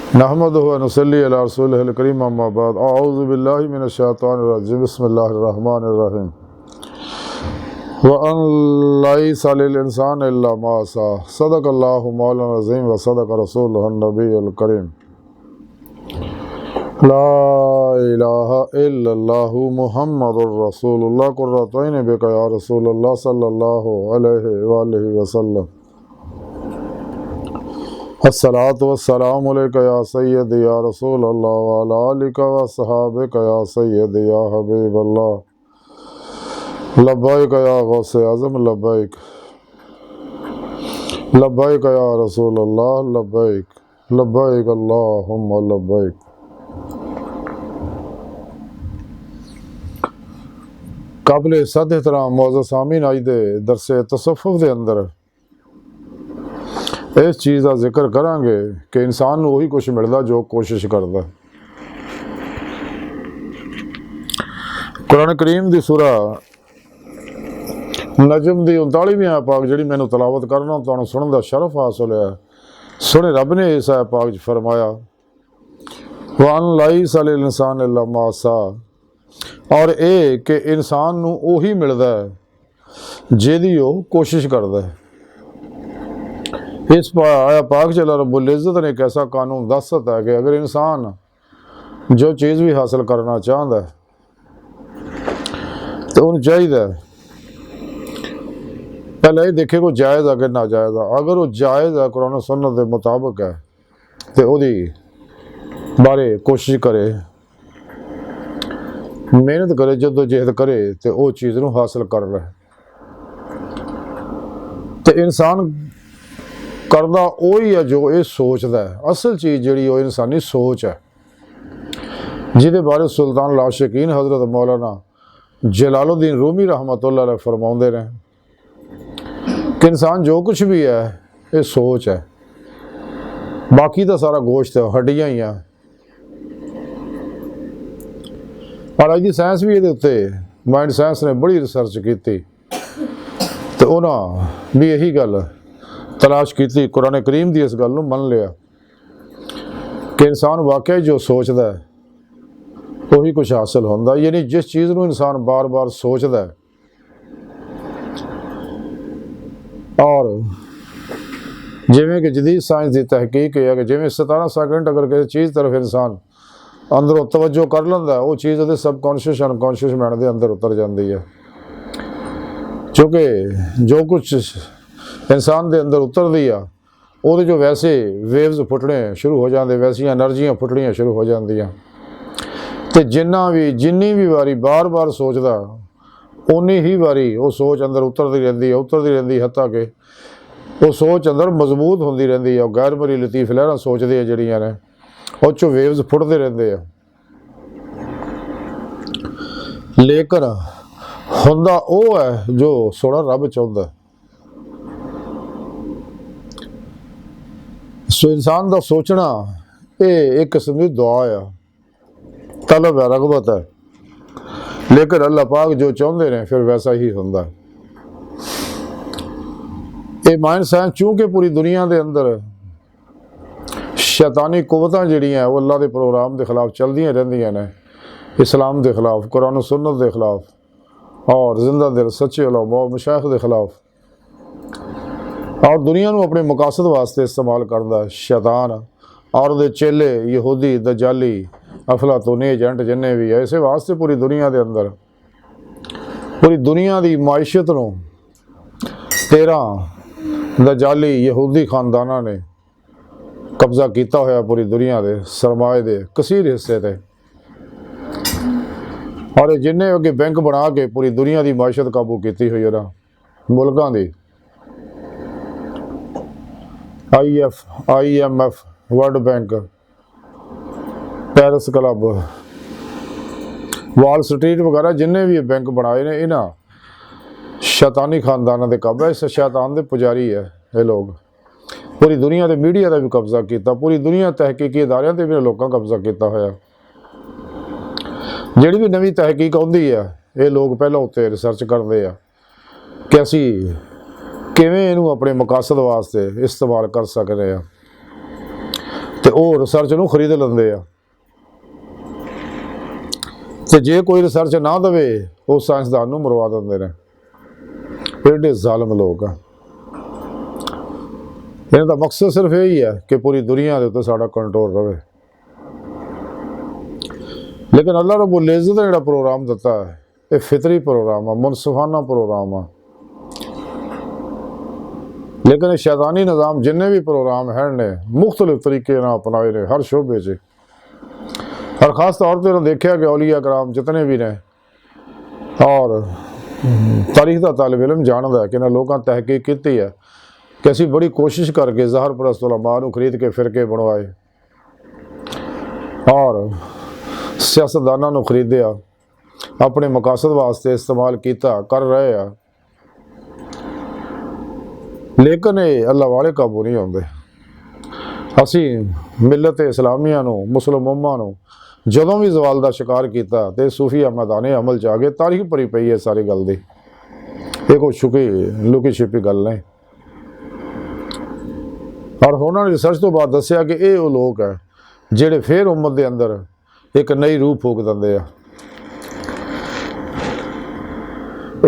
नहमदुहु व नुसल्ली अला रसूलिहिल करीम अम्मा बाद अऊज़ु बिल्लाहि मिनश शैतानिर रजीम बिस्मिल्लाहिर रहमानिर रहीम व अन लैसा लिल इंसानि इल्ला मा सा सदक़ल्लाहु मौलाना अज़ीम व सदक़ रसूलुहुन नबियुल करीम ला इलाहा इल्लल्लाहु मुहम्मदुर रसूलुल्लाह कुर्रतु ऐनि बिका या रसूलल्लाह सल्लल्लाहु अलैहि व आलिहि वसल्लम अस्सलातु वस्सलामु अलैका या सय्यदी या रसूल अल्लाह व अला आलिका व अस्हाबिका या सय्यदी या हबीब अल्लाह लब्बैक या गौसे आज़म लब्बैक लब्बैक या रसूल अल्लाह लब्बैक लब्बैक अल्लाहुम्मा लब्बैक। काबिल सद एहतराम मौजूद सामीन अज दे दरसे तसव्वुफ दे अंदर इस चीज़ का जिक्र करांगे कि इंसान को वही कुछ मिलता जो कोशिश करता। कुरान करीम की सूरा नजम की 39वीं आयत पाक जी मैंने तलावत करना तो सुनने का शरफ हासिल है। सुने रब ने इस आयत पाक फरमाया वान लैसा लिल इंसान इल्ला मा सा, और ये कि इंसान को वही मिलता है जिहदी वो कोशिश करता है। इस आया पाक चला रब्बुल इज़्ज़त ने एक ऐसा कानून दसता है कि अगर इंसान जो चीज़ भी हासिल करना चाहता है तो उन्हें चाहिए पहले ये देखे को जायज़ है कि नाजायज़ है। अगर वो जायज़ है कुरान सुन्नत के मुताबिक है तो वो बारे कोशिश करे, मेहनत करे, जदोजहद करे तो वो चीज़ को हासिल कर ले। तो इंसान करदा वही है जो ये सोचता है। असल चीज़ जी वो इंसानी सोच है जिहदे बारे सुल्तान लाशिकीन हज़रत मौलाना जलालुद्दीन रूमी रहमतुल्लाह अलैह फरमाउंदे ने कि इंसान जो कुछ भी है ये सोच है, बाकी तो सारा गोश्त है, हड्डियां ही हैं। और अज की साइंस भी ये उत्ते माइंड साइंस ने बड़ी रिसर्च की तो उन्होंने भी यही गल तलाश की, कुरान करीम की इस गल को मन लिया कि इंसान वाकई जो सोचता है वही कुछ हासिल होता। यानी जिस चीज़ को इंसान बार बार सोचता है और जिमें कि जदीद साइंस की तहकीक है कि जिमें 17 सेकंड अगर किसी चीज़ तरफ इंसान अंदरों तवज्जो कर लेंदा वो चीज़ वो सबकॉन्शियस अनकॉन्शियस माइंड के अंदर उतर जाती है। क्योंकि जो कुछ इंसान के अंदर उतरती आ वो जो वैसे वेव्स फुटने शुरू हो जाते, वैसिया एनर्जियाँ फुटनियाँ शुरू हो जांदियां। तो जिन्नी भी वारी बार बार सोचता उन्नी ही वारी वो सोच अंदर उतरती रहती हत्ता कि वो सोच अंदर मजबूत होती रहती है। गैर मरी लतीफ लहर सोचते हैं जड़ियाँ ने उस चो वेव्स फुटते रहते हैं। लेकिन हुंदा वो है जो सोना रब चाहता है। सो इंसान का सोचना ये एक किस्म की दुआ है, तलब है, रगबत है। लेकिन अल्लाह पाक जो चाहते हैं फिर वैसा ही होता है। ये माइंड साइंस चूँकि पूरी दुनिया के अंदर शैतानी कुवतां जिहड़ियां वो अल्लाह के प्रोग्राम के खिलाफ चलदियां रहिंदियां ने, इस्लाम के खिलाफ, कुरान सुन्नत के खिलाफ और जिंदा दिल सच्चे उलमा मशाइख के खिलाफ, और दुनिया को अपने मकासद वास्ते इस्तेमाल करता है शैतान और उहदे चेले यहूदी दजाली अफलातूनी एजेंट जिन्हें भी है। इस वास्ते पूरी दुनिया के अंदर पूरी दुनिया की माइशत को 13 दजाली यहूदी खानदाना ने कब्जा किया होया पूरी दुनिया के सरमाए के कसीर हिस्से थे। और जिन्हें अगे बैंक बना के पूरी दुनिया की माइशत काबू की हुई है मुल्कों की, IMF, world bank, Paris club, wall street वगैरह जिन्हें भी बैंक बनाए ने इन्होंने शैतानी खानदाना के कब्जा, इस शैतान के पुजारी है ये लोग। पूरी दुनिया के मीडिया का भी कब्जा किया, पूरी दुनिया तहकीकी इदारों से भी लोगों कब्जा किया होया। जिहड़ी भी नवी तहकीक आती है ये लोग पहले उत्ते रिसर्च करते हैं कि असी किवें इनू अपने मकासद वास्ते इस्तेमाल कर सकते हैं। ਤੇ ਉਹ ਰਿਸਰਚ ਨੂੰ ਖਰੀਦ ਲੈਂਦੇ ਆ। ਤੇ ਜੇ ਕੋਈ ਰਿਸਰਚ ਨਾ ਦੇਵੇ ਉਹ ਸਾਇੰਸਦਾਨ ਨੂੰ ਮਰਵਾ ਦਿੰਦੇ ਨੇ। एडे ਜ਼ਾਲਮ ਲੋਕ ਆ। ਇਹਨਾਂ ਦਾ ਮਕਸਦ ਸਿਰਫ ਇਹ ਹੀ ਹੈ ਕਿ ਪੂਰੀ ਦੁਨੀਆ ਦੇ ਉੱਤੇ ਸਾਡਾ ਕੰਟਰੋਲ ਰਵੇ। ਲੇਕਿਨ ਅੱਲਾਹ ਰਬੁਲ ਇਜ਼ਤ ਦਾ ਜਿਹੜਾ ਪ੍ਰੋਗਰਾਮ ਦਿੱਤਾ ਹੈ ਇਹ ਫਿਤਰੀ ਪ੍ਰੋਗਰਾਮ ਆ, ਮੁਨਸਫਾਨਾ ਪ੍ਰੋਗਰਾਮ ਆ। ਲੇਕਿਨ ਇਹ ਸ਼ੈਤਾਨੀ ਨਿਜ਼ਾਮ ਜਿੰਨੇ ਵੀ ਪ੍ਰੋਗਰਾਮ ਹੈ ਨੇ ਮੁਖਤਲਿਫ ਤਰੀਕੇ ਨਾਲ ਅਪਣਾਏ ਨੇ ਹਰ ਸ਼ੋਬੇ 'ਚ। और ख़ास तौर पर देखा कि औलिया कराम जितने भी ने और तारीख का तालिब इलम जानता है कि इन्होंने लोगों तहकीक की है कि असी बड़ी कोशिश करके ज़हर परस्त उलमा नूं खरीद के फिरके बनवाए और सियासतदानां नूं खरीदिया, अपने मकासद वास्ते इस्तेमाल किया कर रहे हैं। लेकिन ये अल्लाह वाले काबू नहीं आते। असी मिलत इस्लामिया नूं मुस्लिम उम्मा नूं ਜਦੋਂ ਵੀ ਜ਼ਵਾਲ ਦਾ ਸ਼ਿਕਾਰ ਕੀਤਾ ਤੇ ਸੂਫੀਆ ਮੈਦਾਨੇ ਅਮਲ 'ਚ ਆ ਗਏ। ਤਾਰੀਖ ਭਰੀ ਪਈ ਹੈ ਸਾਰੀ ਗੱਲ ਦੀ, ਇਹ ਕੋਈ ਲੁਕੀ ਛਿਪੀ ਗੱਲ ਨਹੀਂ। ਔਰ ਉਹਨਾਂ ਨੇ ਰਿਸਰਚ ਤੋਂ ਬਾਅਦ ਦੱਸਿਆ ਕਿ ਇਹ ਉਹ ਲੋਕ ਹੈ ਜਿਹੜੇ ਫਿਰ ਉਮਤ ਦੇ ਅੰਦਰ ਇੱਕ ਨਈ ਰੂਹ ਫੂਕ ਦਿੰਦੇ ਆ।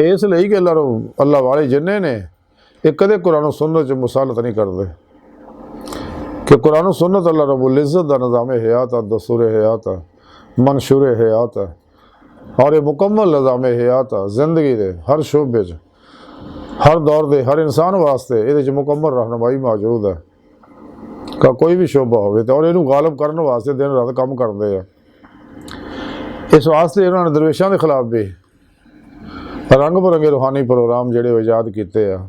ਇਸ ਲਈ ਕਿ ਅੱਲਾਹ ਵਾਲੇ ਜਿੰਨੇ ਨੇ ਇਹ ਕਦੇ ਕੁਰਾਨ ਸੁन्नत 'ਚ ਮੁਸਾਲਤ ਨਹੀਂ ਕਰਦੇ कि कुरान सुन्नत अल्लाह रब्बुल इज़्ज़त दा निज़ाम हयात है, दस्तूर हयात है, मंशूर हयात है और ये मुकम्मल निज़ाम हयात है। जिंदगी के हर शोबे हर दौर के हर इंसान वास्ते ये मुकम्मल रहनुमाई मौजूद है का कोई भी शोबा हो तो। और इनू गालब करने वास्ते दिन रात काम करते हैं। इस वास्ते इन्होंने दरवेशों के खिलाफ भी रंग बिरंगे रूहानी प्रोग्राम जोड़े ईजाद किए हैं।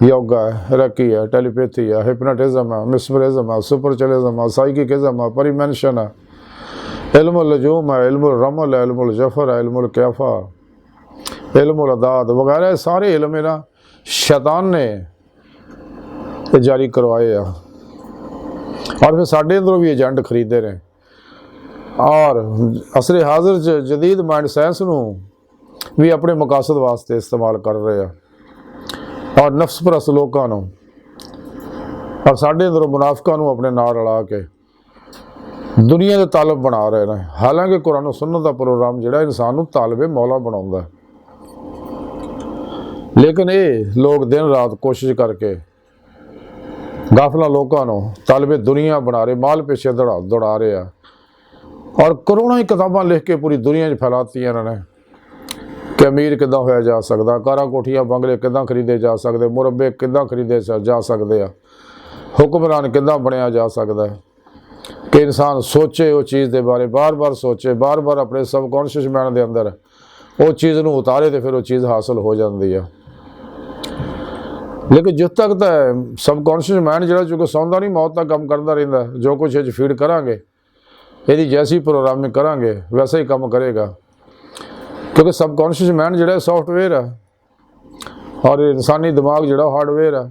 योगा है, रकी है, टेलीपैथी है, हिप्नोटिज्म है, मिसमरिज्म है, सुपरचलिज्म है, साइकिकिज्म है, परिमेंशन है, इल्मुल नजूम है, इल्मुल रमल है, इल्मुल जफर है, इल्मुल कैफा, इल्मुल अदाद वगैरह सारे इल्म ना शैतान ने जारी करवाए आ। और फिर साढ़े अंदरों भी एजेंट खरीदे ने और असरे हाजिर जदीद माइंड साइंस नूं भी अपने मकासद वास्ते इस्तेमाल कर रहे हैं और नफ्स परस्त लोगों नूं और साढ़े अंदरों मुनाफिकां नूं अपने नाल रला के दुनिया के तालब बना रहे हैं। हालांकि कुरान सुन्नत का प्रोग्राम जिहड़ा इंसान नूं तालिबे मौला बनाउंदा है, लेकिन ये लोग दिन रात कोशिश करके गाफला लोगों नूं तालिबे दुनिया बना रहे, माल पेशे दौड़ा रहे हैं और करोड़ों ही किताबां लिख के पूरी दुनिया 'च फैलाती इन्होंने कि अमीर किदां होया जा सकता, कारां कोठियां बंगले किदां खरीदे जा सकते, मुरब्बे किदां खरीदे जा सकते हैं, हुक्मरान किदां बनया जा सकता है। कि इंसान सोचे उस चीज़ के बारे, बार बार सोचे, बार बार अपने सबकॉन्शियस माइंड के अंदर उस चीज़ को उतारे तो फिर वो चीज़ हासिल हो जाती है। लेकिन जिस तक तो सबकॉन्शियस माइंड जो चूँकि सौंदा नहीं मौत तक काम करता रहिंदा, जो कुछ ये फीड करांगे यदि जैसी प्रोग्रामिंग करांगे वैसा ही काम करेगा। क्योंकि सबकॉन्शियस माइंड जो सॉफ्टवेयर है और इंसानी दिमाग जो हार्डवेयर है,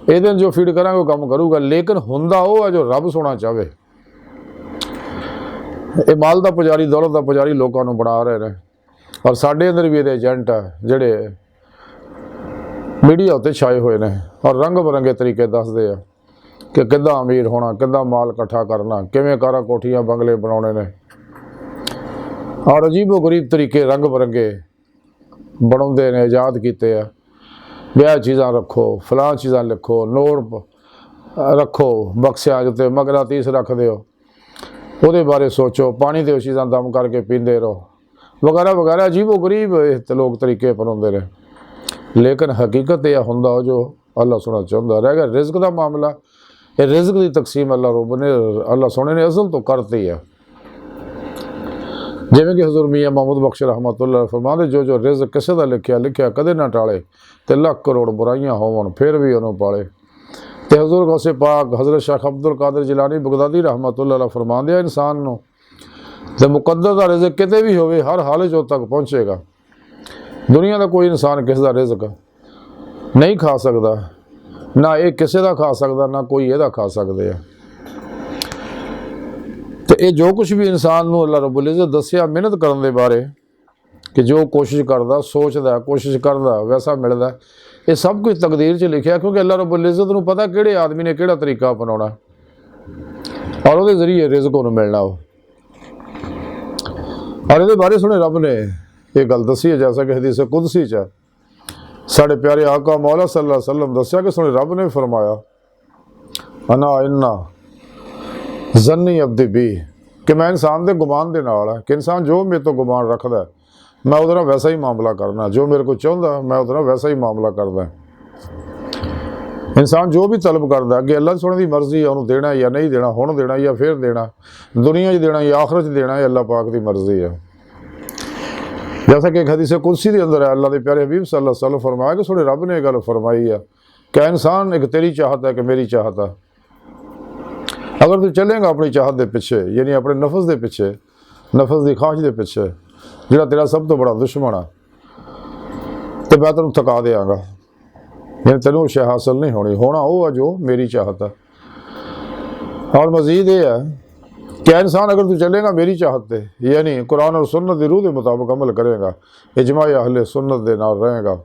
ये जो फीड करांगे वो काम करूगा। लेकिन हुंदा वो है जो रब सोना चाहे। ये माल का पुजारी, दौलत का पुजारी लोगों को बना रहे हैं और साढ़े अंदर भी ये एजेंट है जोड़े मीडिया उत्ते छाए हुए हैं और रंग बिरंगे तरीके दसते हैं कि किद्दां अमीर होना, किद्दां माल इकट्ठा करना, किवें कारां कोठियां बंगले बनाने ने और अजीबो गरीब तरीके रंग बिरंगे बनाते ने, आजाद किए हैं। ब्याह चीज़ां रखो, फलां चीज़ां लिखो, नोट रखो, बक्सियां उत्ते मगरातीस रख दो, वो बारे सोचो, पानी दो चीज़ां दम करके पींदे रहो वगैरह वगैरह। अजीबो गरीब लोग तरीके अपनाते हैं। लेकिन हकीकत यह होंदा जो अल्लाह सोना चाहता रह गया। रिज़्क का मामला, ये रिज़्क की तकसीम अल्लाह सोने ने असल तो करती है। जिमें कि हज़ूर मियाँ महमूद बख्श रहमतुल्लाह फरमाते जो रिज़्क किसी का लिखिया कदे ना टाले, तो लाख करोड़ बुराइयां होवन फिर भी उन्होंने पाले। तो हज़ूर गौसे पाक हज़रत शेख अब्दुल कादिर जिलानी बगदादी रहमतुल्लाह फरमाते इंसान नूं ते मुकद्दर दा रिज़्क किते भी होवे हर हाल च तक पहुँचेगा। दुनिया का कोई इंसान किसी का रिज़्क नहीं खा सकता, ना ये किसी का खा सकता, ना कोई यदा खा सकते हैं। तो ये जो कुछ भी इंसान नूं अल्लाह रब्बुल इज़्ज़त दस्सिया मेहनत करने के बारे कि जो कोशिश करता, सोचता, कोशिश करता वैसा मिलता, ये सब कुछ तकदीर च लिखिया। क्योंकि अल्लाह रब्बुल इज़्ज़त नूं पता किहड़े आदमी ने किहड़ा तरीका अपनाउणा। और वो जरिए रिज़्क़ उन्हें मिलना हो। और ये बारे सुने रब ने ये गल दसी है, जैसा कि हदीस कुदसी च साढ़े प्यारे आका मौला सल्लल्लाहु अलैहि वसल्लम दसिया कि सुने रब ने फरमाया अना इन्ना जन्नी अब्दी भी, कि मैं इंसान के गुमान के नाल है कि इंसान जो मेरे तो गुमान रखता है मैं उहदे नाल वैसा ही मामला करना, जो मेरे को चाहता मैं उहदे नाल वैसा ही मामला करदा। इंसान जो भी तलब करता अगे अल्लाह सोने की मर्जी है, उन्होंने देना या नहीं देना, हुण देना या फिर देना, दुनिया देना या आखिरत देना, है अल्लाह पाक की मर्जी है। जैसा कि एक हदीस कुदसी के अंदर है, अल्लाह के प्यारे हबीब सल्लल्लाहु अलैहि वसल्लम फरमाया कि सोने रब ने गल फरमाई है क्या इंसान एक तेरी चाहत है कि मेरी चाहत है। अगर तू चलेगा अपनी चाहत के पिछे, यानी अपने नफस के पिछे, नफस की ख्वाहिश के पिछे, जिहड़ा तेरा सब तो बड़ा दुश्मन है, तो मैं तेन थका देंगा, यानी तेनों शय हासिल नहीं होनी, होना वो है जो मेरी चाहत है। और मजीद ये है क्या इंसान अगर तू चलेगा मेरी चाहत पे, यानी कुरान और सुन्नत की रूह के मुताबिक अमल करेगा, इजमा अहले सुन्नत के नाल रहेगा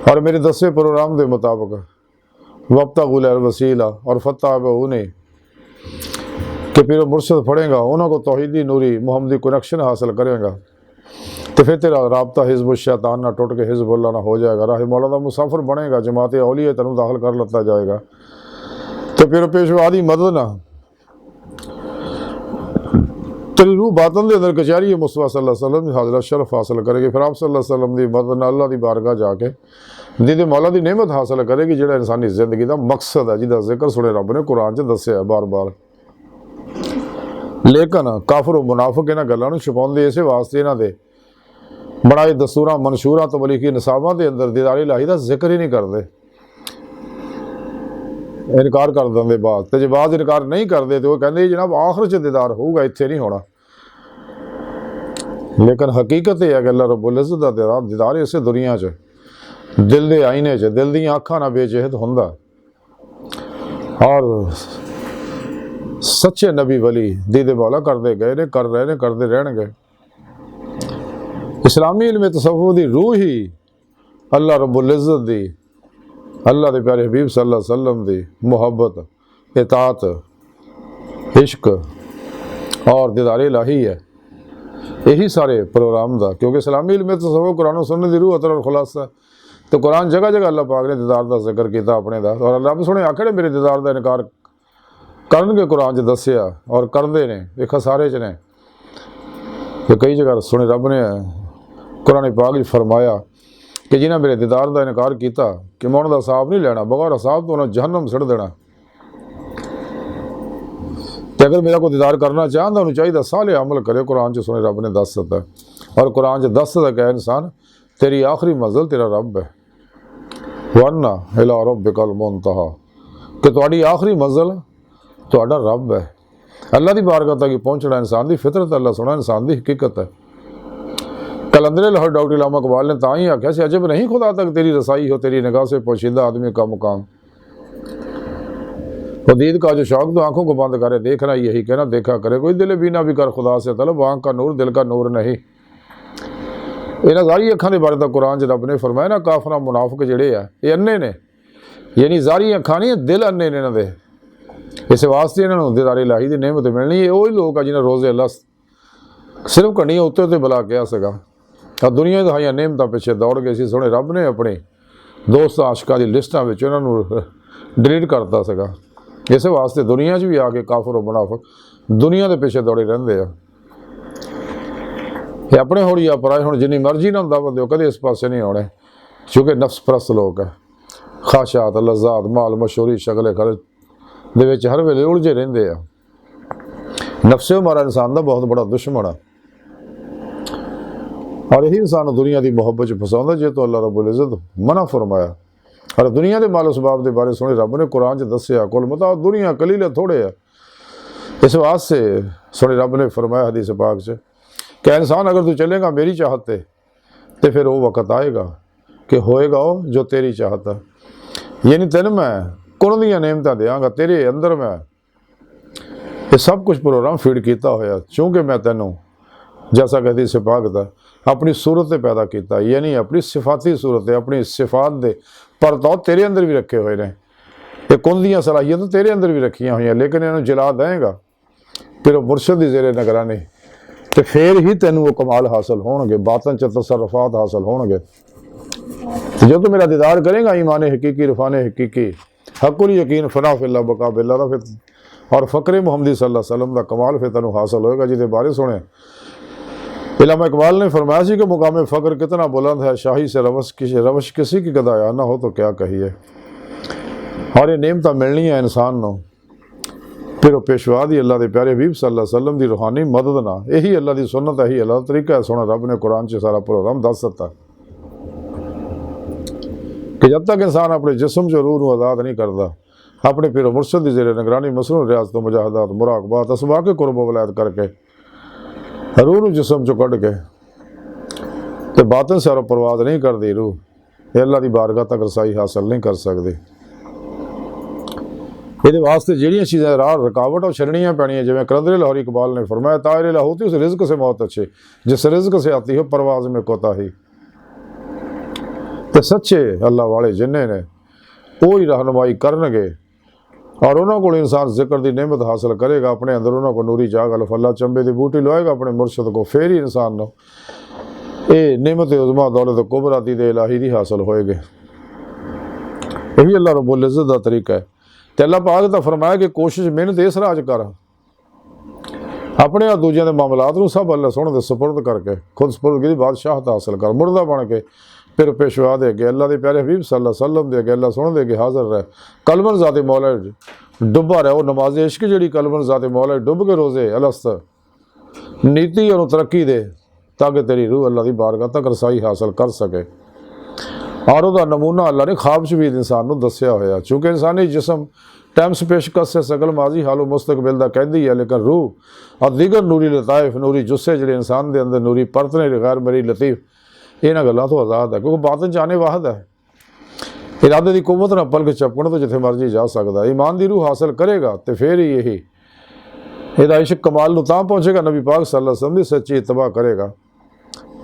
और मेरे दसे प्रोग्राम के मुताबिक वक्ता गुलैर वसीला और फतह उन्हें कि फिर मुर्शद फड़ेगा, उन्होंने को तौहीदी नूरी मुहम्मदी कनेक्शन हासिल करेगा, तो फिर तेरा रबता हिज़्ब शैतान ना टुट के हिज़्बुल्लाह ना हो जाएगा, राह मौला का मुसाफिर बनेगा, जमात औलिया तेनों दाखिल कर लता जाएगा। तो फिर पेशवा की मदद ना तेरी रूह बातन के अंदर कचहरी है मुस्तफा सल्लल्लाहु अलैहि वसल्लम हाजिर शरफ हासिल करेगी, फिर आप सल्लल्लाहु अलैहि वसल्लम की मदद नाल अल्लाह की बारगाह जाके दीदे मौला की नेमत हासिल करेगी, जिहड़ा इंसानी जिंदगी का मकसद है, जिसका जिक्र सुने रब ने कुरान च दस्सिया बार बार। लेकिन काफिर मुनाफिक इन्हां गल्लां नूं छुपाउंदे इसे वास्ते इन्हां दे बनाए दस्तूरां मंशूरां तबलीगी निसाबां के अंदर दीदार इलाही का जिक्र ही नहीं करते, इनकार कर देंगे बाद, तो जो बाद इनकार नहीं करते तो वह कहते जनाब आखिर च दीदार होगा, इत्थे नहीं होना। लेकिन हकीकत यह है कि अल्लाह रब्बुल इज़्ज़त का दीदार इसे दुनिया च दिल के आईने च, दिल दी अखां नाल बेजहद हुंदा। और सच्चे नबी वली दीदे मौला करते गए ने, कर रहे ने, करते रहणगे। इस्लामी इल्म तसव्वुफ की रूह ही अल्लाह रब्बुल इज़्ज़त दी, अल्लाह के प्यारे हबीब सल्लल्लाहु अलैहि वसल्लम की मुहब्बत, इताअत, इश्क और दीदार इलाही है। यही सारे प्रोग्राम का, क्योंकि इस्लामी इल्म तसव्वुफ कुरान और सुन्नत की रूह अतर और खुलासा, तो कुरान जगह जगह अल्लाह पाक ने दीदार का जिक्र किया अपने दा, और रब सुने आखड़े मेरे दीदार का इनकार करनगे कुरान च दस्सिया और करते ने, एक सारे च ने। तो कई जगह सुने रब ने कुरान पाक फरमाया कि जिन्हें मेरे दीदार का इनकार किया कि मैं उन्होंने हिसाब नहीं लेना, बगैर हिसाब तो उन्हें जहन्नम सड़ देना। तो अगर मेरा कोई दीदार करना चाहता उन्हें चाहिए साले अमल करे, कुरान च सुने रब ने दस दिता, और कुरान च दस दिता कि इंसान तेरी आखिरी मंजिल तेरा रब है, वन्ना इला रब्बिकल मुंतहा, कि तुहाडी आखिरी मंजिल तुहाडा रब है। अल्लाह की बारगाह तक पहुँचना इंसान की फितरत, अल्लाह सुना इंसान की हकीकत है। कलंदरे लाहौर डॉक्टर इलामा इकबाल ने तां ही आख्या से अजब नहीं खुदा तक तेरी रसाई हो, तेरी निगाह से पोशीदा आदमी का मुकाम। दीद का जो शौक तो आंखों को बंद करे देखना, यही कहना देखा करे, कोई दिल बीना भी कर खुदा से तलब, आंख का नूर दिल का नूर नहीं। इन्हां जारी अखां के बारे तो कुरान च रब ने फरमाया ना, काफरा मुनाफिक जिहड़े आ ये अन्ने ने, यानी जारी अखां नहीं, दिल अन्ने ने इन्हां दे। इस वास्ते इन्होंने दीदार इलाही की नेमत मिलनी है। वही लोग आ जिन्हें रोज़े अल्लाह सिर्फ घड़ियाँ उत्ते उत्ते बुला किया सगा, और दुनिया दिखाइया नेमतां पिछे दौड़ गए सी। सोहणे रब ने अपने दोस्त आशिकां की लिस्टां विच उन्होंने डिलीट करता सगा। इस वास्ते दुनिया भी आके काफिर मुनाफिक दुनिया के पिछे दौड़े रहंदे आ। ये अपने होड़ी आ पराए हुण जिन्नी मर्जी ना दावत दिओ कदे इस पासे नहीं आउणे, क्योंकि नफ्स परस्त लोग है। ख्वाहिशात लज़्ज़ात माल मशहूरी शगले खर्च दे विच हर वेले उलझे रहंदे आ। नफ्से हमारा इंसान का बहुत बड़ा दुश्मन है, और यही इंसान दुनिया की मुहब्बत फसाउंदा जे तो अल्लाह रब्बुल इज़्ज़त मना फरमाया। और दुनिया के माल उसबाब के बारे सुने रब ने कुरान च दस्सिया, कुल मता दुनिया कलील थोड़े है। इस वास्ते सुने रब ने फरमाया हदीस पाक च कि इंसान अगर तू चलेगा मेरी चाहत ते फिर वो वक्त आएगा कि होएगा वो जो तेरी चाहत है, यानी तेन मैं कुण दियां नेमतां देंगा, तेरे अंदर मैं ये सब कुछ प्रोग्राम फीड किया होया, चूँकि मैं तेनों जैसा कहती सिफात था अपनी सूरत से पैदा किया, यानी अपनी सिफाती सूरत अपनी सिफात दे परतौ तेरे अंदर भी रखे हुए ने। ਇਹ ਕੁੰਨ ਦੀਆਂ ਸਲਾਹੀਅਤਾਂ तेरे अंदर भी रखियां हुई, लेकिन इन्हों जला देगा फिर मुरशद की जेरे निगरानी, तो फिर ही तेन वो कमाल हासिल होणगे, बातन च तसरफात हासिल होणगे। तो जो तू मेरा दीदार करेगा ईमान हकीकी इरफान हकीकी हकुल यकीन फना फिल्ला बका बिल्ला का, फिर और फ़क्र मुहम्मदी सल्लल्लाहु अलैहि वसल्लम का कमाल फिर तेन हासिल होएगा, जिहदे बारे सुने इल्लामा इकबाल ने फरमाया सी कि मुकाम फ़क्र कितना बुलंद है, शाही से रवश किसी की गदाया ना हो तो क्या कहिए। और ये नेमत मिलनी है इंसान को, फिर वो पेशवा दी अल्लाह के प्यारे हबीब सल्लल्लाहु अलैहि वसल्लम की रूहानी मदद ना, यही अल्लाह की सुन्नत है, यही अल्लाह का तरीका है। सोना रब ने कुरान से सारा प्रोग्राम दस दिता कि जब तक इंसान अपने जिसम जो रूह को आज़ाद नहीं करता, अपने फिर मुर्शद की जेरे निगरानी मसरून रियाज तो मुजाहदात मुराकबात असबा के कुर्ब वलायत करके रूह को जिसम चो कढ़ के तो बातन से परवाज नहीं करती रूह, ये अल्लाह की बारगाह तक रसाई हासिल नहीं कर सकती। ये वास्ते ਜਿਹੜੀਆਂ चीज़ें राह रुकावट और छड़नियाँ पैनियाँ, जिमें करंदरे लाहौरी इकबाल ने फरमाया तायरे ला होती उस रिज़्क से मौत अच्छे, जिस रिज़्क से आती हो परवाज़ में कोताही। तो सच्चे अल्लाह वाले जिन्हें ने वो ही रहनुमाई करनगे और उन्होंने को इंसान जिक्र की नेमत हासिल करेगा, अपने अंदर उन्होंने को नूरी जाग अल्लाह चंबे की बूटी लवाएगा अपने मुर्शद को, फिर ही इंसान को ये नेमत उज़मा दौलत कुबरा दी दे इलाही दी हासिल होएगी। यही अल्लाह रब्बुल इज़्ज़त का तरीका है। तो अल्लाह पाक तो फरमाया कि कोशिश मेहनत इस राज कर, अपने और दूजे के मामलात को सब अल्लाह सोहने दे सुपुर्द करके खुद सुपुर्दगी बादशाहत हासिल कर, मुर्दा बन के फिर पेशवा दे के अल्लाह के प्यारे हबीब सल्लल्लाहु अलैहि वसल्लम दे के अल्लाह सोहने दे के हाजिर रहे, कलमन ज़ाते मौला डुब्बा रहे, वो नमाज इश्क जी कलमन ज़ाते मौला डुब के रोज़े अलस्त नीति और तरक्की दे, ताकि तेरी रूह अल्लाह की बारगाह तक रसाई हासिल कर सके। और वह नमूना अल्लाह ने ख्वाब च भी इंसान को दसिया होया, चूँकि इंसानी जिसम टाइम पेशकश से सकल माजी हालो मुस्तकबिल का कहती है, लेकिन रूह और दीगर नूरी लताइफ नूरी जुस्से जो इंसान के अंदर नूरी परत ने गैर मेरी लतीफ़ इन्होंने गलों तो आज़ाद है, क्योंकि बातन जाने वाहद है, इरादे की कुव्वत ना पल के चपकण तो जिथे मर्जी जा सकता है। ईमान की रूह हासिल करेगा तो फिर ही यही यदा इश्क कमाल तां पहुँचेगा, नबी पाक सल्लल्लाहु अलैहि वसल्लम की सच्ची इत्तबा करेगा।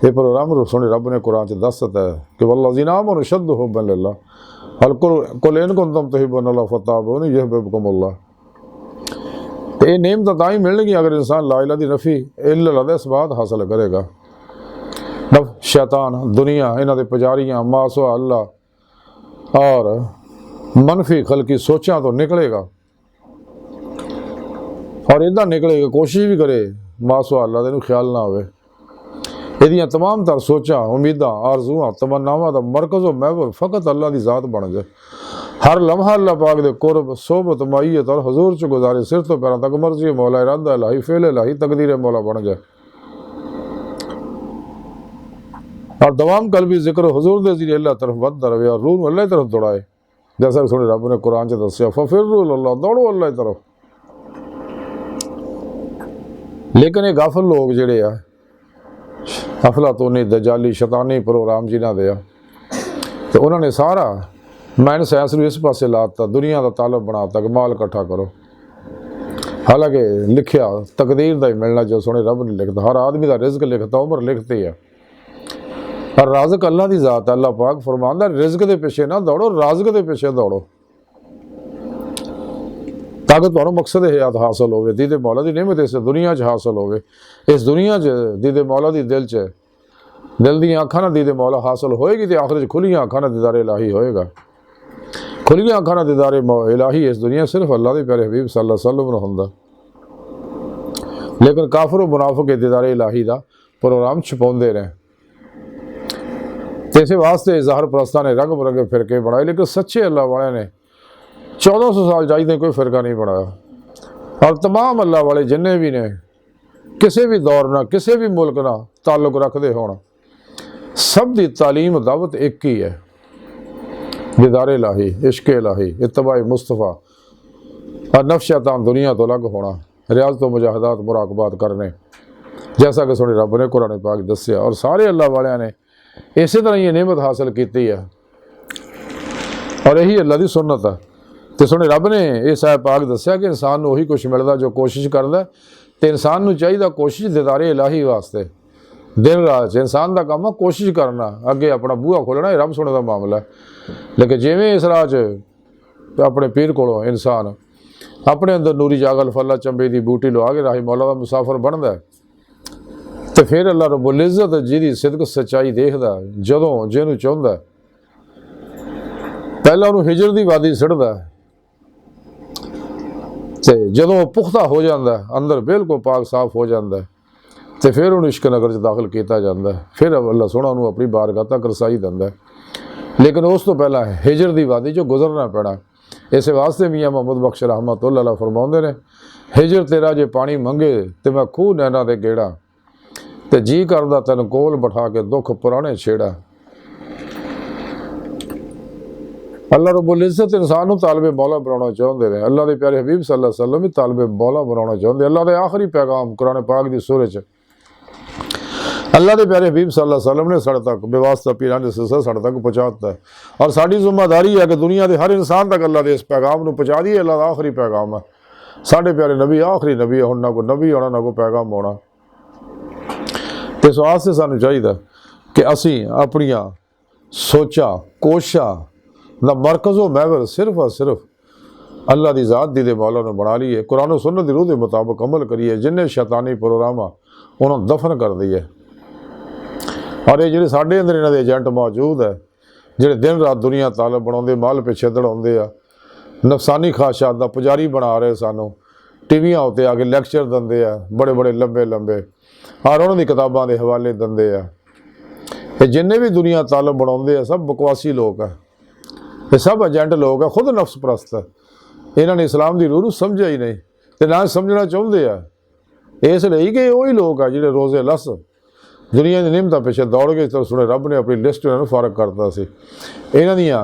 ये प्रोग्राम सुने रब ने कुरान च दसता है कि वल्लज़ीना आमनू अशद्दु हुब्बन लिल्लाह हल कुल इन कुंतुम तुहिब्बूनल्लाह फत्तबिऊनी युहब्बिबकुमुल्लाह। तो ये नेमत तां ही मिलणगी अगर इंसान ला इलाहा दी नफ़ी इल्लल्लाह दे इसबात हासिल करेगा। नफ शैतान दुनिया इन्हां दे पुजारियां मासवा अल्लाह और मनफी खलकी सोचां तो निकलेगा, और इदा निकलेगा कोशिश भी करे मासवा अल्लाह दे ख्याल ना होवे, यदियाँ तमाम तर सोचा उम्मीदा आरजुआं तमन्नावां दा मरकज़ व महवर फ़कत अल्लाह की ज़ात बन जाए। हर लम्हा अल्लाह पाक दे कुर्ब सोबत माइयत और हजूर च गुजारे, सिर तो पैरों तक मर्जी मौला इरादा इलाही फेल इलाही तकदीर मौला बन जाए। और दवाम कल्बी जिक्र हजूर दे ज़रिए अल्लाह तरफ वध रवे और रूह अल्लाह तरफ दौड़ाए, जैसा सुने रब ने कुरान च दसिया फफिर्रू इलल्लाह दौड़ो अल्लाह तरफ। लेकिन ये गाफिल लोग जिहड़े आ अफलातूनी दजाली शैतानी प्रोग्राम जिन्हां दे आ, तो उन्होंने सारा माइंड साइंस इस पासे लाता, दुनिया का तालब बनाता कि माल इकट्ठा करो। हालांकि लिखिया तकदीर का ही मिलना जो सुने रब ने लिखता, हर आदमी का रिज़्क लिखता, उम्र लिखती है, और राज़िक अल्लाह की ज़ात है। अल्लाह पाक फरमांदा रिज़्क के पिछे ना दौड़ो, राज़िक के पिछे दौड़ो, ताकि तुहानू मकसद हयात हासिल होवे, दीदे मौला की नेमत इस दुनिया च हासिल होवे। इस दुनिया च दीदे मौला की दिल च दिल दी अखां नाल दीदे मौला हासिल होएगी, तो आखिर खुलियां अखां नाल दीदारे इलाही होएगा। खुलियां अखां नाल दीदारे इलाही इस दुनिया सिर्फ अल्लाह के प्यारे हबीब सल्लल्लाहु अलैहि वसल्लम नूं हुंदा, लेकिन काफिर मुनाफिक दीदारे इलाही का प्रोग्राम छुपाउंदे रहे। इस वास्ते ज़ाहिर परस्तां ने रंग बरंगे फिरके बनाए, लेकिन सच्चे अल्लाह वाले ने 1400 साल जाइए कोई फिरका नहीं बनाया। और तमाम अल्लाह वाले जिन्हें भी ने किसी भी दौर ना किसी भी मुल्क ना ताल्लुक रखते होना, सब की तालीम दावत एक ही है, दीदारे इलाही इश्क इलाही इत्तबा मुस्तफ़ा और नफ्स शैतान दुनिया तो अलग होना, रियाज तो मुजाहदात मुराकबात करने, जैसा कि सुने रब ने कुरान पाक दसिया। और सारे अल्लाह वाले ने इस तरह ये नेमत हासिल की है, और यही अल्लाह की सुन्नत है। तो सुने रब ने इस आयत पाक दसिया कि इंसान वही कुछ मिलता जो कोशिश करता, तो इंसान को चाहिए कोशिश दीदारे इलाही वास्ते दिन रात इंसान का काम है कोशिश करना, अगे अपना बूहा खोलना, रब सुने का मामला है। लेकिन जिमें इस राह अपने पीर को इंसान अपने अंदर नूरी जागल फला चंबे की बूटी लवा के राही मौला का मुसाफिर बनता है। तो फिर अल्लाह रब्बुल इज़्ज़त जिहदी सिदक सच्चाई देखदा जदों जिहनूं चाहुंदा पहला उन्होंने हिजर की वादी सिड़दा तो जदों पुख्ता हो जाता अंदर बिल्कुल पाक साफ हो जाता तो फिर उन्होंने इश्क नगर दाखिल किया जाता है। फिर अल्लाह सोहना उन्होंने अपनी बारगाह तक रसाई दिंदा है। लेकिन उस तो पहला हिजर की वादी चो गुजरना पैना। इस वास्ते मियाँ मुहम्मद बख्श रहमतुल्लाह अलैह फरमाउंदे ने हिजर तेरा जे पानी मंगे तो मैं खूह नैना दे गेड़ा तो जी करदा तैन कोल बिठा के दुख पुराने छेड़ा। अल्लाह रब्बुल इज़्ज़त इंसान को तालिबे मौला बनाना चाहते हैं। अल्लाह के प्यारे हबीब सल्लल्लाहु अलैहि वसल्लम भी तालिबे मौला बनाना चाहते। अल्लाह के आखिरी पैगाम कुरान पाक की सूरत अल्लाह के प्यारे हबीब सल्लल्लाहु अलैहि वसल्लम ने साढ़े तक बेवास्ता पीरान के सिलसिला साढ़े तक पहुँचाता है और साड़ी जिम्मेदारी है कि दुनिया के हर इंसान तक अल्लाह के इस पैगाम को पहुँचा दिए। अल्लाह का आखिरी पैगाम है। साढ़े प्यारे नबी आखिरी नबी है। ना कोई नबी आना ना कोई पैगाम आना। तो इस वास्ते सानू चाहिए कि असी अपनिया सोचा कोशा ना मरकज़ो महवर सिर्फ और सिर्फ अल्लाह की ज़ात दी दे मौला ने बना ली है। कुरान सुन्नत दी रूह के मुताबिक अमल करिए। जिन्हें शैतानी प्रोग्राम उन्होंने दफन कर दी है। और ये जो साढ़े अंदर इन्होंने एजेंट मौजूद है जोड़े दिन रात दुनिया तालब बनाते माल पिछे दौड़ाते आ नफसानी ख्वाहिशात का पुजारी बना रहे सानू टीवियां उत्ते आके लैक्चर देंगे आ बड़े बड़े लंबे लंबे और उन्होंने किताबों के हवाले देंगे आ। ये जिन्हें भी दुनिया तालब बनाते हैं सब बकवासी लोग है। ये सब एजेंट लोग है। खुद नफ्स परस्त है। इन्होंने इस्लाम की रूह समझा ही नहीं तो ना समझना चाहते हैं। इसलिए कि वही लोग है जो रोज़े लस दुनिया की नियमत पिछे दौड़ गए तो सुने रब ने अपनी लिस्ट इन्होंने फारग करता सी। इन्हां दियां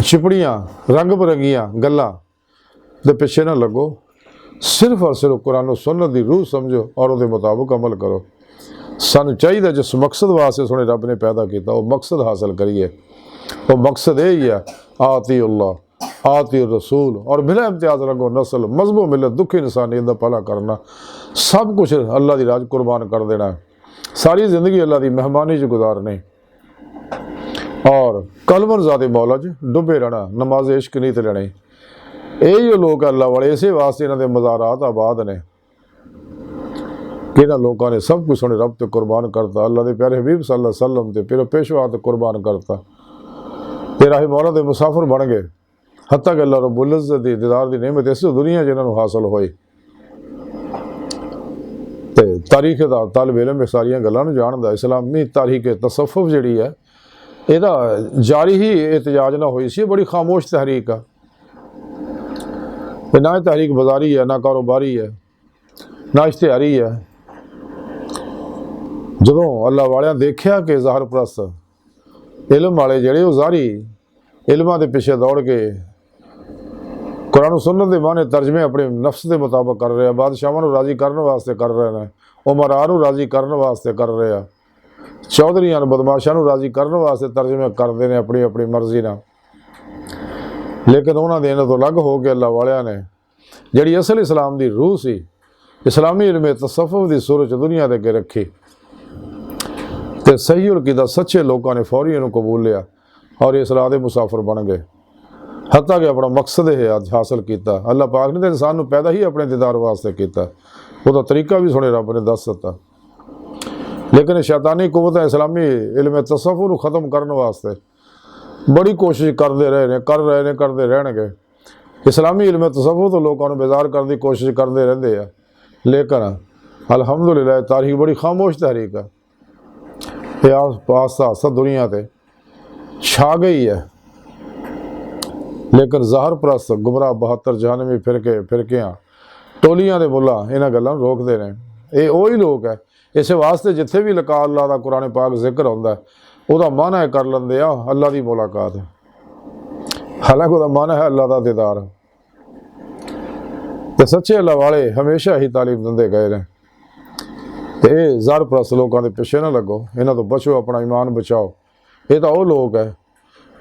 छिपड़ियाँ रंग बिरंगियां गल्लां दे पिछे ना लगो। सिर्फ और सिर्फ कुरान सुन्नत की रूह समझो और उसके मुताबिक अमल करो। सानू चाहिए जिस मकसद वास्ते सुने रब ने पैदा किया वो मकसद हासिल करिए। वो मकसद यही है आती अल्लाह आती रसूल और बिला इम्तियाज रंगो नस्ल मजहबो मिलत दुख इंसानियत का भला करना सब कुछ अल्लाह की राज कुर्बान कर देना। सारी जिंदगी अल्लाह की मेहमानी च गुजारनी और कलमन ज़ाते मौला च डुबे रहना नमाज इश्क नीत लेने। यही लोग अल्लाह वाले इसे वास्ते इन्हों के मज़ारात आबाद ने कि इन्होंने लोगों ने सब कुछ उन्हें रब ते कुर्बान करता। अल्लाह के प्यारे हबीब सल्लल्लाहु अलैहि वसल्लम ते फिर पेशवा ते कुर्बान करता। तेरा ही मौला के मुसाफिर बन गए। हत्ता कि अल्लाह रब्बुल इज़्ज़त दी दीदार की नेमत इस दुनिया जिन्होंने हासिल हुई तो तारीख का तालिब इलम सारिया गलों जानता। इस्लामी तारीख तसव्वुफ जी है यदा जारी ही एहतजाज ना हुई सी। बड़ी खामोश तहरीक है। ना तहरीक बाजारी है ना कारोबारी है ना इश्तिहारी है। जदों अल्लाह वाले देखा कि ज़ाहर परस्त इलम वाले जड़े ज़ाहरी इलमां के पिछे दौड़ के कुरान सुन्नत के माने तर्जमे अपने नफ्स के मुताबिक कर रहे हैं। बादशाहों को राजी करने वास्ते कर रहे हैं। उमरां को राजी करने वास्ते कर रहे हैं। चौधरियां बदमाशां को राजी करने वास्ते तर्जमे करते हैं अपनी अपनी मर्जी ना। लेकिन उन्होंने इन्हों तो अलग हो के अल्लाह वालिया ने जी असल इस्लाम की रूह सी इस्लामी इल्म तसव्वुफ की सूरत दुनिया के अगे रखी तो सही और किदा सच्चे लोगों ने फौरी इन्हों कबूल लिया और इस राह के मुसाफिर बन गए। हत्ता कि अपना मकसद है हासिल किया। अल्लाह पाक ने तो इंसान पैदा ही अपने दीदार वास्ते किया। वह तरीका भी सुने रब ने दस दिता। लेकिन शैतानी कुव्वत इस्लामी इल्म तसव्वुफ को ख़त्म करने वास्ते बड़ी कोशिश करते रहे करते रहणगे। इस्लामी इल्म तसव्वुफ तो लोगों को बेजार करने की कोशिश करते रहते हैं। लेकिन अल्हम्दुलिल्लाह तारीख बड़ी खामोश तहरीक है। आस्ता आस्ता दुनिया ते छा गई है। लेकिन ज़ाहर परस्त गुमराह 72 जहानवी फिरकियां टोलियां दे मुला इन्हां गल्लां रोकते हैं। ये वही लोग है। इस वास्ते जिथे भी लका अल्लाह का कुरान पाक जिक्र होंदा है वह माना है कर लेंदे आ अल्लाह की मुलाकात। हालांकि वह माना है अल्लाह का दीदार। तो सच्चे अल्लाह वाले हमेशा ही तालीम दिंदे गए हैं। तो ये ज़ाहर परस्त लोगों के पिछे ना लगो। इन्हों तो बचो अपना ईमान बचाओ। ये तो वो लोग है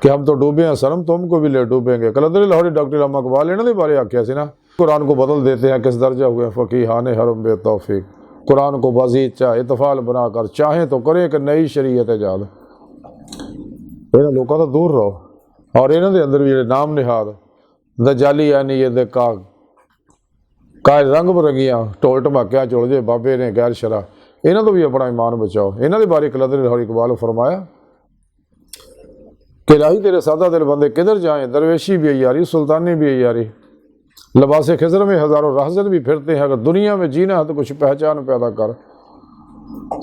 कि हम तो डूबे हैं शर्म तुमको भी ले डूबेंगे। कलंदर लाहौरी डॉक्टर अम्मा इकबाल इन्होंने बारे आख्या सी ना कुरान को बदल देते हैं किस दर्जा हुए फ़कीहान हरम बे तौफीक। कुरान को वजीद चाहे इतफाल बनाकर चाहें तो करे कि नई शरीयत ईजाद। इन्होंने लोगों तो दूर रहो। और इन्हां दे अंदर भी जिहड़े नाम निहाद दजाली यानी ये काज रंग बरंगियां ढोल ढमाकियां चुल जे बाबे ने गैर शरा, इन्हां तो भी अपना ईमान बचाओ। इन्हां दे बारे कलंदर लाहौरी इकबाल फरमाया कि इलाही तेरे सादा दिल बंदे किधर जाएं, दरवेशी भी यारी सुल्तानी भी यारी, लबासे खिजर में हज़ारों राहज़र भी फिरते हैं, अगर दुनिया में जीना है तो कुछ पहचान पैदा कर।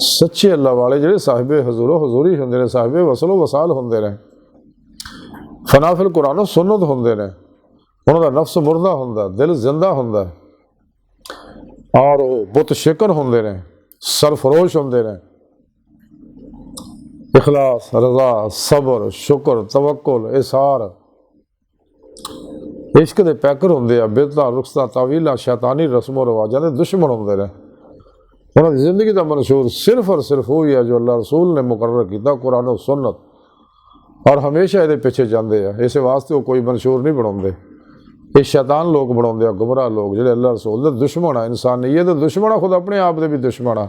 सच्चे अल्लाह वाले जिहड़े साहिबे हजूरो हजूरी होंदे ने, साहिबे वसलो वसाल होंदे ने, फनाफिल कुरानो सुन्नत होंदे ने, उन्हां दा नफ्स मुर्दा हुंदा, दिल जिंदा हुंदा, और वो बुत शिकर होंदे ने, सरफरोश होंदे ने। इखलास, रज़ा, सबर, शुक्र, तवक्कुल, इसार, इश्क दे पैकर होंदे आ। बिदअतां, रुखसां, तावीलां, शैतानी रस्मो रिवाजां दे दुश्मन होंदे ने। उन्हां दी जिंदगी दा मंशूर सिर्फ और सिर्फ वो ही है जो अल्लाह रसूल ने मुकर्रर कीता, कुरान और सुन्नत, और हमेशा ये पिछे जाते हैं। इस वास्ते वो कोई मंशूर नहीं बनाते, ये शैतान लोग बनाते हैं, गुमराह लोग जिहड़े अल्लाह रसूल दे दुश्मन आ, इंसानियत दे दुश्मन आ, खुद अपने आप दे भी दुश्मन आ।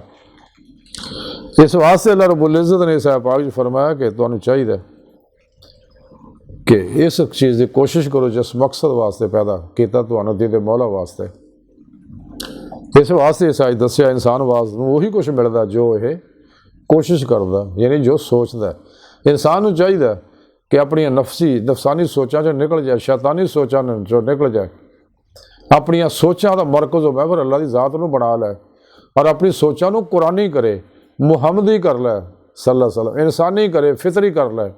इस वास्ते अल्लाह रब्बुल इज़्ज़त ने इस पाक फरमाया कि तुहानूं चाहिए कि इस चीज़ की कोशिश करो जिस मकसद वास्ते पैदा किया तुहानूं दे मौला वास्ते। इस वास्ते इस अज दस्या इंसान वास्ते वही कुछ मिलता जो ये कोशिश करता, यानी जो सोचता। इंसान नूं चाहिए कि अपनी नफसानी सोचां चो निकल जाए, शैतानी सोचां चो निकल जाए, अपनिया सोचां दा मरकज़ होवे फिर अल्लाह की ज़ात नूं बना लै, और अपनी सोचां नूं कुरानी करे, मुहम्मदी कर लै सल्लल्लाहु अलैहि वसल्लम, इंसानी करे, फितरी कर लै,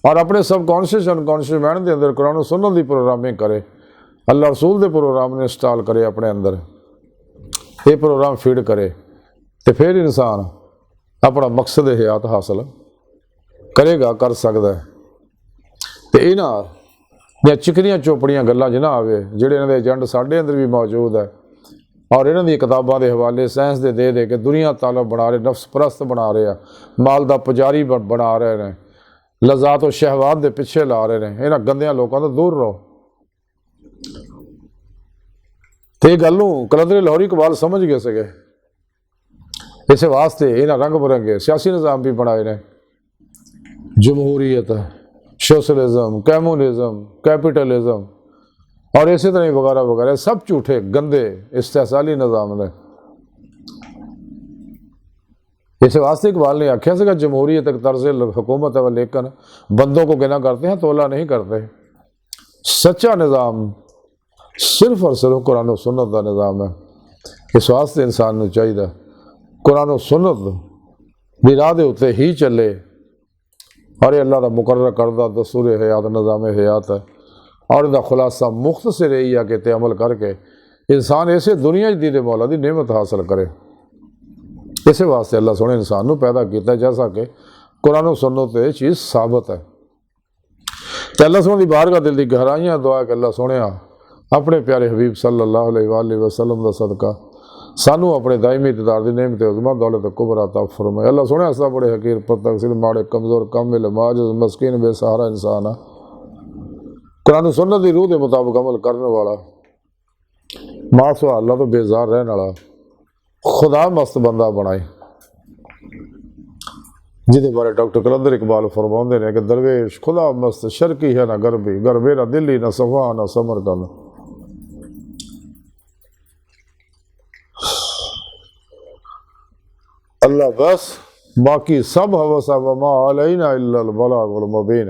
और अपने सबकॉन्शियस अनकॉन्शियस माइंड के अंदर कुरान सुन्नत की प्रोग्रामिंग करे, अल्लाह रसूल के प्रोग्राम ने इंस्टॉल करे अपने अंदर, ये प्रोग्राम फीड करे, तो फिर इंसान अपना मकसद हयात हासिल करेगा, कर सकता है। तो इन्हां चिकनियां चोपड़ियां गल्लां च ना आवे, जिहड़े इन्हां दे एजेंट साडे अंदर भी मौजूद है, और इन्हां दी किताबां दे हवाले साइंस दे के दुनिया तालब बना रहे, नफ्स परस्त बना रहे हैं, माल दा पुजारी बना रहे हैं, लज़ात और शहवात दे पिछे ला रहे हैं। इन्हां गंदियां लोगों तो दूर रहो। तो ये गल नूं कलंदर लाहौरी इकबाल समझ गए सके। इस वास्ते इन्हां रंग बिरंगे सियासी निज़ाम भी बनाए ने, जमहूरीयत, सोशलिज्म, कम्युनिज्म, कैपिटलिज्म, और इसी तरह वगैरह वगैरह सब झूठे गंदे इस्तेहसाली निज़ाम ने। इस वास्ते इकबाल ने आख्या सका जमहूरीयत एक तर्ज हुकूमत है, लेकिन बंदों को गिना करते हैं, तोला नहीं करते। सच्चा निज़ाम सिर्फ और सिर्फ कुरान और सुन्नत का निज़ाम है। इस वास्ते इंसान को चाहिए कुरान और सुन्नत दी राह दे उत्ते ही चले, और अल्लाह का मुकर्रर करदा दस्तूर हयात निज़ाम हयात है, और इसका खुलासा मुख्तसर यही है कि ते अमल करके इंसान इसे दुनिया दी दे मौला दी नेमत हासिल करे। इस वास्ते अल्लाह सोने इंसान को पैदा किया, जैसा कि कुरान और सुन्नत ये चीज़ साबित है। तो अल्लाह सोने की बारगाह दिल की गहराइयां दुआ कि अल्लाह सोने अपने प्यारे हबीब सल्लल्लाहु अलैहि वसल्लम का सदका सानू अपने दायमी इक़्तिदार दी नेमत उज़्मा दौलत कुबरा अता फरमाए। अल्लाह सोने असा बड़े हकीर तकसीर माड़े कमज़ोर कामिल माजिज़ मस्कीन बेसहारा इंसान आ, कुरान सुन्नत की रूह के मुताबिक अमल करने वाला, मासवा अल्लाह तो बेजार रहने वाला, खुदा मस्त बंदा बनाए, जिदे बारे डॉक्टर कलंदर इकबाल फरमाते हैं कि दरवेश खुदा मस्त शर्की है ना गरबी, गरबे ना दिल्ली ना सफ़ा ना समरकंद। अल्लाह बस, बाकी सब हवस वमा अलैना इल्लल बलागुल मुबीन।